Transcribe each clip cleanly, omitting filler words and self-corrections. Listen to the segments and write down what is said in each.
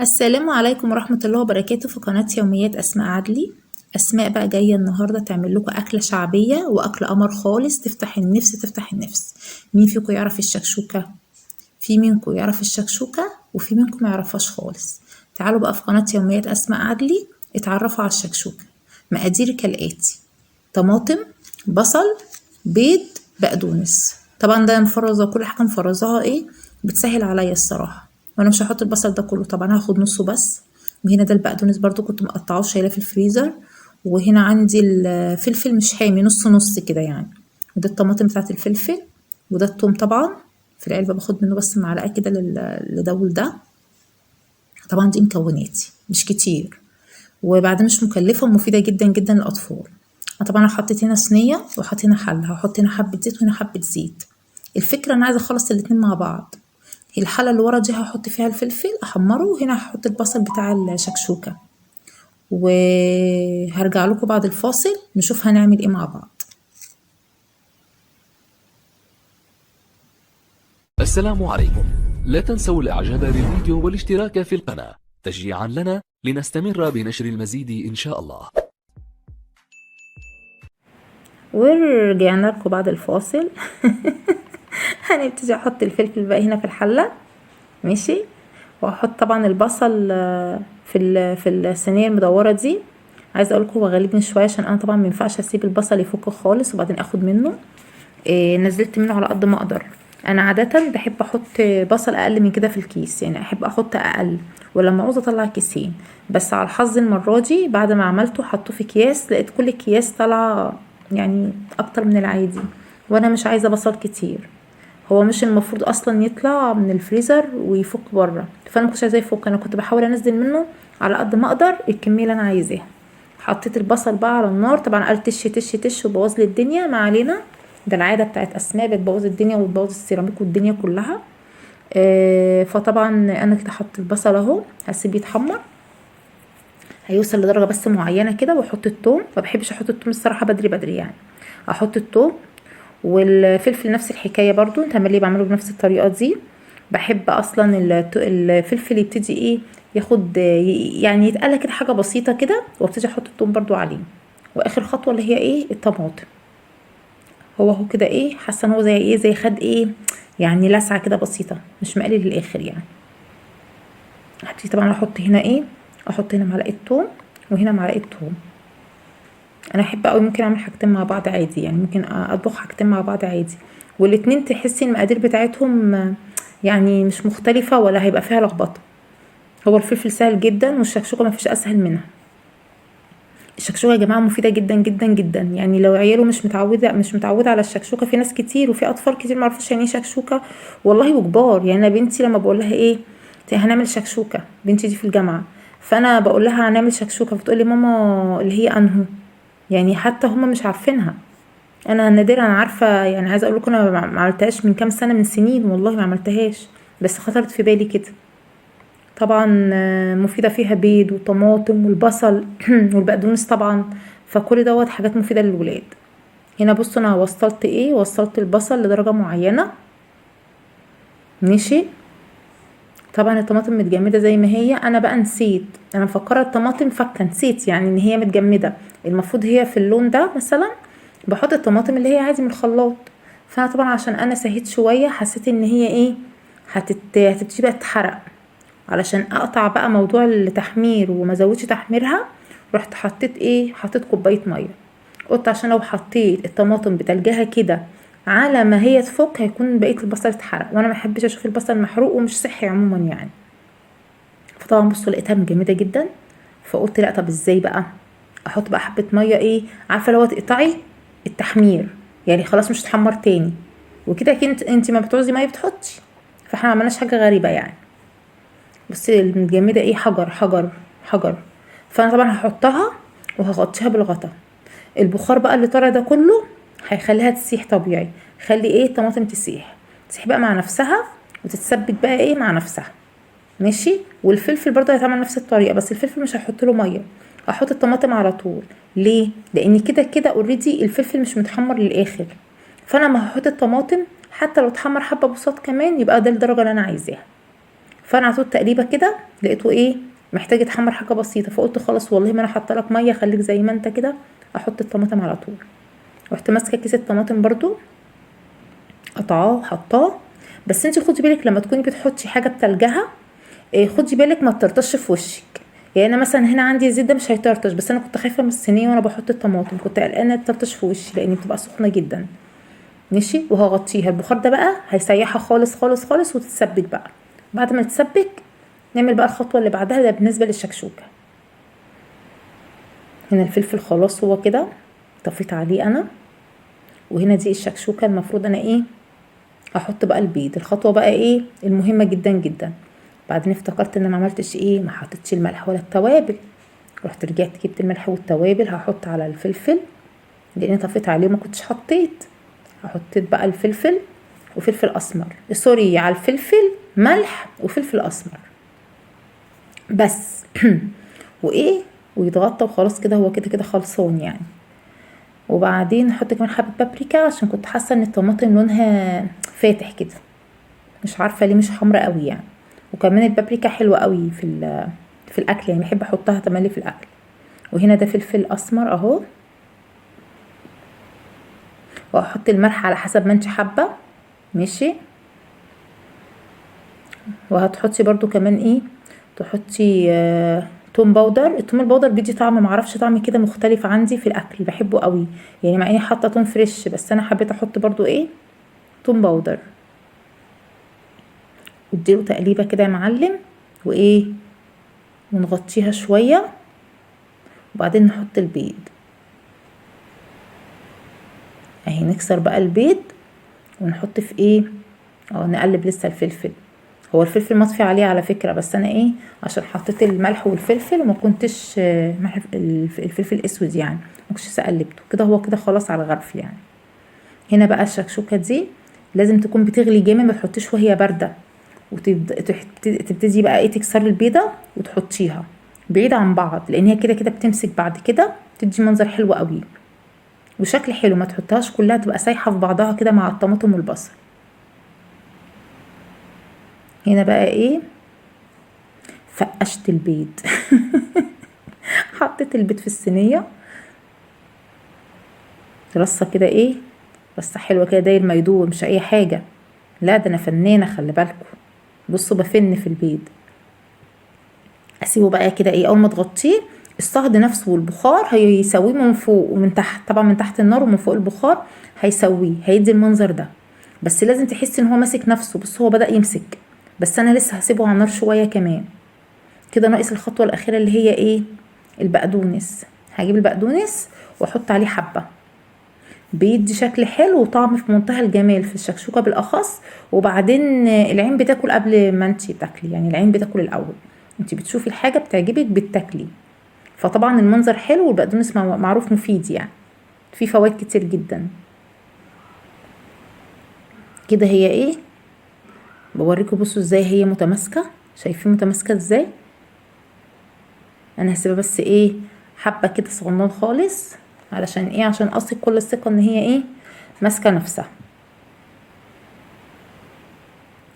السلام عليكم ورحمة الله وبركاته في قناة يوميات أسماء عدلي. أسماء بقى جاية النهاردة تعمل لكم أكلة شعبية وأكل قمر خالص تفتح النفس تفتح النفس. مين فيكم يعرف الشكشوكة؟ في منكم يعرف الشكشوكة وفي منكم ما يعرفهاش خالص. تعالوا بقى في قناة يوميات أسماء عدلي اتعرفوا على الشكشوكة. مقادير كالآتي: طماطم، بصل، بيض، بقدونس. طبعا ده مفرزة، كل حاجة مفرزاها بتسهل عليا الصراحة. وانا مش هحط البصل ده كله، طبعا هاخد نصه بس. وهنا ده البقدونس برضو كنت مقطعاه شايلاه في الفريزر. وهنا عندي الفلفل مش حامي، نص نص كده يعني. وده الطماطم بتاعت الفلفل. وده التوم طبعا في العلبة، باخد منه بس معلقة كده لده ولده. طبعا دي مكوناتي مش كتير، وبعدين مش مكلفة ومفيدة جدا جدا للأطفال. أنا طبعا حطيت هنا صينية وحط هنا حلة، هحط هنا حبة زيت وهنا حبة زيت. الفكرة أنا عايزة أخلص الاتنين مع بعض. الحلة اللي ورا دي هحط فيها الفلفل أحمره، وهنا هحط البصل بتاع الشكشوكة. وهرجع لكم بعد الفاصل نشوف هنعمل ايه مع بعض. السلام عليكم. لا تنسوا الاعجاب بالفيديو والاشتراك في القناة تشجيعا لنا لنستمر بنشر المزيد ان شاء الله. ورجعنا لكم بعد الفاصل. هنبتدي احط الفلفل بقى هنا في الحلة. ماشي. واحط طبعا البصل في الصينيه المدوره دي. عايزه اقول لكم هو غالبني شويه عشان انا طبعا ما ينفعش اسيب البصل يفك خالص وبعدين اخد منه. نزلت منه على قد ما اقدر. انا عاده بحب احط بصل اقل من كده في الكيس، يعني احب احط اقل، ولما عاوزه اطلع كيسين. بس على الحظ المره دي بعد ما عملته حطه في اكياس، لقيت كل اكياس طالعه يعني اكتر من العادي. وانا مش عايزه بصل كتير. هو مش المفروض اصلا يطلع من الفريزر ويفك بره، فانا مكنتش عايزاه يفك، انا كنت بحاول انزل منه على قد ما اقدر الكميه اللي انا عايزاها. حطيت البصل بقى على النار، طبعا قال تش تش تش وبوظ لي الدنيا، ما علينا. ده العاده بتاعت اسماء، بتبوظ الدنيا وتبوظ السيراميك والدنيا كلها. فطبعا انا كده حط البصل اهو، هسيبه يتحمر. هيوصل لدرجه بس معينه كده، واحط التوم. ما بحبش احط التوم الصراحه بدري بدري يعني. احط التوم والفلفل نفس الحكايه برضو، تملي بعمله بنفس الطريقه دي. بحب اصلا الفلفل يبتدي ياخد يعني يتقلى كده حاجه بسيطه كده، وابتدي احط التوم برضو عليه. واخر خطوه اللي هي الطماطم. هو كده حاسه ان هو زي خد يعني لسعه كده بسيطه، مش مقلي للاخر يعني. هبتدي طبعا احط هنا احط هنا معلقه توم وهنا معلقه توم. انا احب قوي ممكن اعمل حاجتين مع بعض عادي، يعني ممكن اطبخ حاجتين مع بعض عادي. والاتنين تحسي المقادير بتاعتهم يعني مش مختلفة ولا هيبقى فيها لخبطة. هو الفلفل سهل جدا، والشكشوكة ما فيش اسهل منها. الشكشوكة يا جماعة مفيدة جدا جدا جدا، يعني لو عياله مش متعودة على الشكشوكة. في ناس كتير وفي اطفال كتير معرفوش يعني ايه شكشوكة والله، وكبار. يعني انا بنتي لما بقول لها هنعمل شكشوكة، بنتي دي في الجامعة، فانا بقول لها هنعمل شكشوكة، بتقولي ماما اللي هي انهو. يعني حتى هما مش عارفينها. انا نادرا عارفه، يعني عايزه اقول لكم انا ما عملتهاش من كام سنه، من سنين والله ما عملتهاش، بس خطرت في بالي كده. طبعا مفيده، فيها بيض وطماطم والبصل والبقدونس طبعا. فكل دوت حاجات مفيده للولاد. هنا بصوا انا وصلت البصل لدرجه معينه. ماشي. طبعا الطماطم متجمده زي ما هي، انا بقى نسيت، انا مفكره الطماطم فكه، نسيت يعني ان هي متجمده. المفروض هي في اللون ده مثلا بحط الطماطم اللي هي عادي من الخلاط. فانا طبعا عشان انا سهيت شويه، حسيت ان هي هتبتدي بقى تتحرق. علشان اقطع بقى موضوع التحمير وما زودش تحميرها، رحت حطيت كوبايه ميه. قلت عشان لو حطيت الطماطم بتلجها كده على ما هي تفك هيكون بقيه البصل اتحرق، وانا ما بحبش اشوف البصل محروق ومش صحي عموما يعني. فطبعا بصوا لقيتها مجمده جدا. فقلت لا، طب ازاي بقى احط بقى حبه ميه عارفه لو تقطعي التحمير، يعني خلاص مش هتحمر تاني. وكده انت ما بتعوزي ميه بتحطي. فاحنا ما عملناش حاجه غريبه يعني. بصي المتجمده حجر حجر حجر. فانا طبعا هحطها وهغطيها بالغطا. البخار بقى اللي طالع ده كله هيخليها تسيح طبيعي. خلي الطماطم تسيح بقى مع نفسها، وتتثبت بقى مع نفسها. ماشي. والفلفل برضه هيتعمل نفس الطريقه، بس الفلفل مش هحط له ميه، احط الطماطم على طول. ليه؟ لان كده كده اوريدي الفلفل مش متحمر للاخر. فانا ما هحط الطماطم حتى لو اتحمر حبه بساط كمان، يبقى ده الدرجه اللي انا عايزاها. فانا عطيت تقريبه كده لقيته ايه محتاج يتحمر حاجه بسيطه، فقلت خلاص والله ما انا حاطه لك ميه، خليك زي ما انت كده، احط الطماطم على طول. رحت ماسكه كيس الطماطم برضو قطعاه وحطاه. بس انت خدي بالك لما تكوني بتحطي حاجه بتلجها، خدي بالك ما تطرطش في وشك. يعني انا مثلا هنا عندي الزيت ده مش هيطرطش، بس انا كنت خايفه من الصينيه وانا بحط الطماطم، كنت قلقانه تطرطش في وشي لان بتبقى سخنه جدا. ماشي، وهغطيها. البخار ده بقى هيسيحها خالص خالص خالص وتتسبك بقى. بعد ما تتسبك نعمل بقى الخطوه اللي بعدها، ده بالنسبه للشكشوكه. هنا الفلفل خلاص هو كده طفيت عليه انا، وهنا دي الشكشوكه. المفروض انا ايه احط بقى البيض. الخطوه بقى ايه المهمه جدا جدا. بعدين افتكرت ان انا ما عملتش ايه، ما حطيتش الملح ولا التوابل. رحت رجعت جبت الملح والتوابل، هحط على الفلفل لان طفيت عليه وما كنتش حطيت. حطيت بقى الفلفل وفلفل اسمر، سوري، على الفلفل ملح وفلفل اسمر بس. وايه ويتغطى وخلاص كده، هو كده كده خلصان يعني. وبعدين احط كمان حبه بابريكا عشان كنت حاسه ان الطماطم لونها فاتح كده، مش عارفه ليه مش حمرا قوي يعني. وكمان البابريكا حلوه قوي في الاكل يعني، بحب احطها تملي في الاكل. وهنا ده فلفل اسمر اهو. واحط الملح على حسب ما انت حابه. ماشي. وهتحطي برضو كمان ايه، تحطي توم باودر. التوم الباودر بيدي طعم، معرفش طعم كده مختلف عندي في الاكل، بحبه قوي يعني، مع اني حاطه توم فريش بس انا حبيت احط برضو ايه توم باودر. واديله تقليبه كده يا معلم، وايه ونغطيها شويه. وبعدين نحط البيض اهي، نكسر بقى البيض ونحط في ايه، نقلب لسه الفلفل. هو الفلفل مطفي عليه على فكرة، بس انا ايه عشان حطيت الملح والفلفل وما كنتش الفلفل الاسود يعني ما كنتش قلبته كده، هو كده خلاص على الغرف يعني. هنا بقى الشكشوكة دي لازم تكون بتغلي جامد، ما تحطيش وهي باردة. وتبتدي بقى ايه تكسري البيضة وتحطيها بعيد عن بعض، لان هي كده كده بتمسك بعد كده، تدي منظر حلو قوي وشكل حلو. ما تحطهاش كلها تبقى سايحة في بعضها كده مع الطماطم والبصل. هنا بقى ايه فقشت البيض. حطيت البيض في الصينية رصة كده ايه، رصة حلوة كده داير ما يدوب، مش اي حاجة، لا ده انا فنانة خلي بالكم. بصوا بفن في البيض. اسيبه بقى كده ايه، اول ما تغطيه الصهد نفسه والبخار هيسويه من فوق ومن تحت، طبعا من تحت النار ومن فوق البخار هيسويه، هيدي المنظر ده. بس لازم تحسي ان هو ماسك نفسه، بس هو بدأ يمسك، بس انا لسه هسيبه على النار شوية كمان كده. ناقص الخطوة الاخيرة اللي هي ايه البقدونس. هجيب البقدونس واحط عليه حبة، بيدي شكل حلو وطعم في منتهى الجمال في الشكشوكة بالاخص. وبعدين العين بتاكل قبل ما انتي بتاكلي يعني، العين بتاكل الاول، انتي بتشوفي الحاجة بتعجبك بتاكلي. فطبعا المنظر حلو، والبقدونس معروف مفيد يعني، في فوائد كتير جدا. كده هي ايه بوريكم، بصوا ازاي هي متماسكة، شايفين متماسكة ازاي. انا هسيبها بس ايه حبة كده صغنون خالص، علشان ايه عشان اثق كل الثقة ان هي ايه ماسكة نفسها.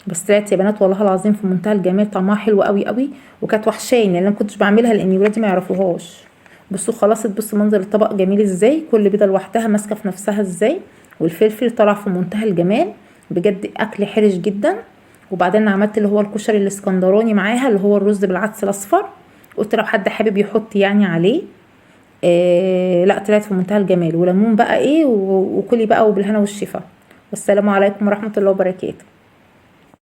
بس طلعت يا بنات والله العظيم في منتهى الجمال، طعمها حلو قوي قوي، وكانت وحشاني لان انا كنتش بعملها لان ولادي ما يعرفوهاش. بصوا خلاص، بصوا منظر الطبق جميل ازاي، كل بيضه لوحدها ماسكه في نفسها ازاي، والفلفل طلع في منتهى الجمال بجد، اكل حرش جدا. وبعدين عملت اللي هو الكشري الاسكندراني معاها، اللي هو الرز بالعدس الاصفر، قلت لو حد حابب يحط يعني عليه. لا طلعت في منتهى الجمال. وليمون بقى ايه وكلي بقى وبالهنا والشفا. والسلام عليكم ورحمه الله وبركاته.